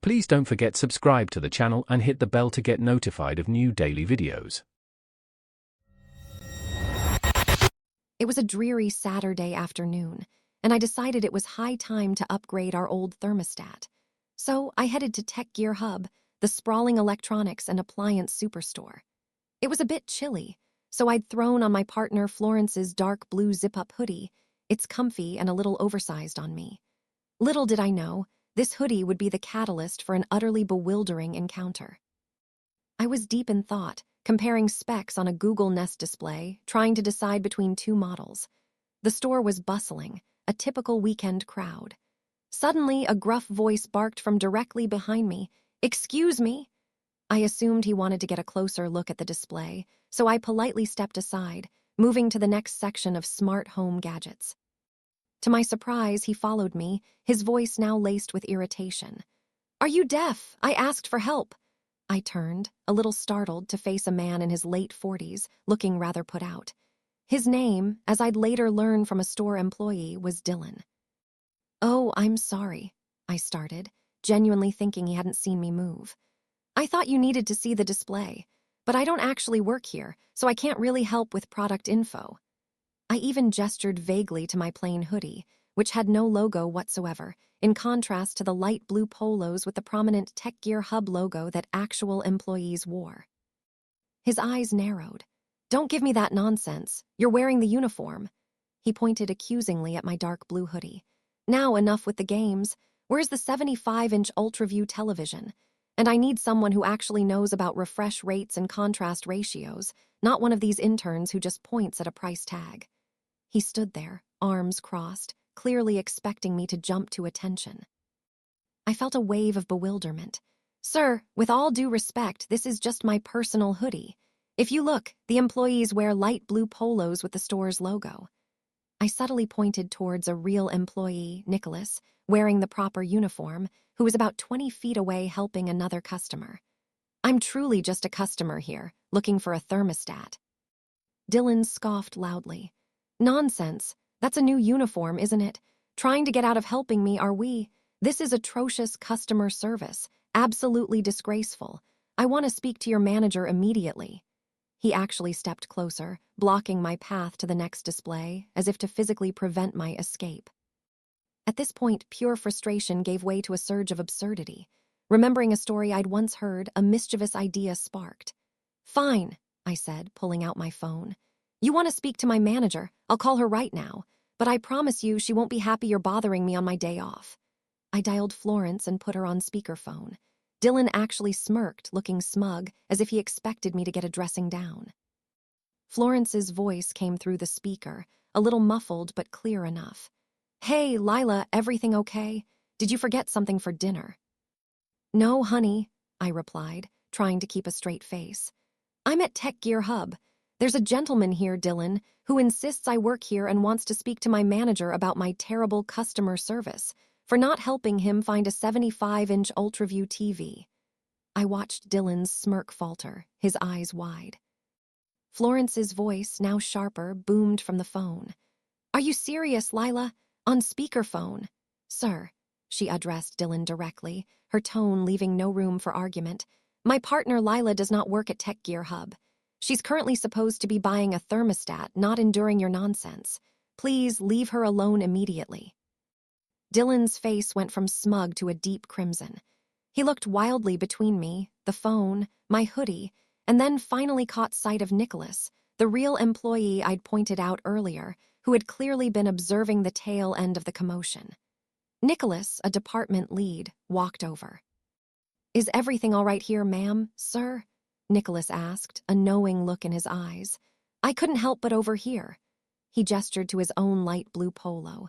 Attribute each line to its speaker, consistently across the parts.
Speaker 1: Please don't forget subscribe to the channel and hit the bell to get notified of new daily videos.
Speaker 2: It was a dreary Saturday afternoon, and I decided it was high time to upgrade our old thermostat. So I headed to TechGear Hub, the sprawling electronics and appliance superstore. It was a bit chilly, so I'd thrown on my partner Florence's dark blue zip-up hoodie. It's comfy and a little oversized on me. Little did I know, this hoodie would be the catalyst for an utterly bewildering encounter. I was deep in thought, comparing specs on a Google Nest display, trying to decide between two models. The store was bustling, a typical weekend crowd. Suddenly, a gruff voice barked from directly behind me, "Excuse me!" I assumed he wanted to get a closer look at the display, so I politely stepped aside, moving to the next section of smart home gadgets. To my surprise, he followed me, his voice now laced with irritation. "Are you deaf? I asked for help." I turned, a little startled, to face a man in his late 40s, looking rather put out. His name, as I'd later learn from a store employee, was Dylan. "Oh, I'm sorry," I started, genuinely thinking he hadn't seen me move. "I thought you needed to see the display, but I don't actually work here, so I can't really help with product info." I even gestured vaguely to my plain hoodie, which had no logo whatsoever, in contrast to the light blue polos with the prominent TechGear Hub logo that actual employees wore. His eyes narrowed. "Don't give me that nonsense. You're wearing the uniform." He pointed accusingly at my dark blue hoodie. "Now enough with the games. Where's the 75-inch UltraView television? And I need someone who actually knows about refresh rates and contrast ratios, not one of these interns who just points at a price tag." He stood there, arms crossed, clearly expecting me to jump to attention. I felt a wave of bewilderment. "Sir, with all due respect, this is just my personal hoodie. If you look, the employees wear light blue polos with the store's logo." I subtly pointed towards a real employee, Nicholas, wearing the proper uniform, who was about 20 feet away helping another customer. "I'm truly just a customer here, looking for a thermostat." Dylan scoffed loudly. "Nonsense. That's a new uniform, isn't it? Trying to get out of helping me, are we? This is atrocious customer service. Absolutely disgraceful. I want to speak to your manager immediately." He actually stepped closer, blocking my path to the next display, as if to physically prevent my escape. At this point, pure frustration gave way to a surge of absurdity. Remembering a story I'd once heard, a mischievous idea sparked. "Fine," I said, pulling out my phone. "You want to speak to my manager? I'll call her right now. But I promise you she won't be happy you're bothering me on my day off." I dialed Florence and put her on speakerphone. Dylan actually smirked, looking smug, as if he expected me to get a dressing down. Florence's voice came through the speaker, a little muffled but clear enough. "Hey, Lila, everything okay? Did you forget something for dinner?" "No, honey," I replied, trying to keep a straight face. "I'm at TechGear Hub. There's a gentleman here, Dylan, who insists I work here and wants to speak to my manager about my terrible customer service for not helping him find a 75-inch UltraView TV." I watched Dylan's smirk falter, his eyes wide. Florence's voice, now sharper, boomed from the phone. "Are you serious, Lila? On speakerphone?" "Sir," she addressed Dylan directly, her tone leaving no room for argument, "my partner Lila does not work at TechGear Hub. She's currently supposed to be buying a thermostat, not enduring your nonsense. Please leave her alone immediately." Dylan's face went from smug to a deep crimson. He looked wildly between me, the phone, my hoodie, and then finally caught sight of Nicholas, the real employee I'd pointed out earlier, who had clearly been observing the tail end of the commotion. Nicholas, a department lead, walked over. "Is everything all right here, ma'am, sir?" Nicholas asked, a knowing look in his eyes. "I couldn't help but overhear." He gestured to his own light blue polo.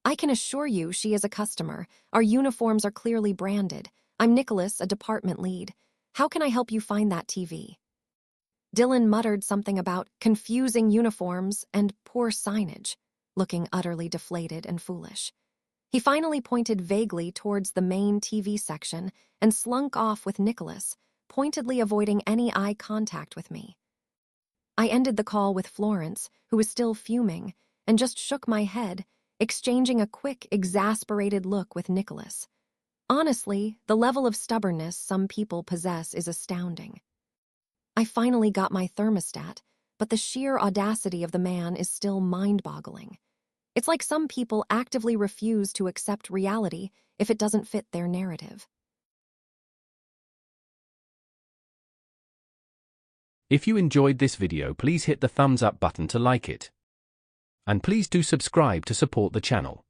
Speaker 2: "I can assure you she is a customer. Our uniforms are clearly branded. I'm Nicholas, a department lead. How can I help you find that TV?" Dylan muttered something about confusing uniforms and poor signage, looking utterly deflated and foolish. He finally pointed vaguely towards the main TV section and slunk off with Nicholas, pointedly avoiding any eye contact with me. I ended the call with Florence, who was still fuming, and just shook my head, exchanging a quick, exasperated look with Nicholas. Honestly, the level of stubbornness some people possess is astounding. I finally got my thermostat, but the sheer audacity of the man is still mind-boggling. It's like some people actively refuse to accept reality if it doesn't fit their narrative.
Speaker 1: If you enjoyed this video, please hit the thumbs up button to like it. And please do subscribe to support the channel.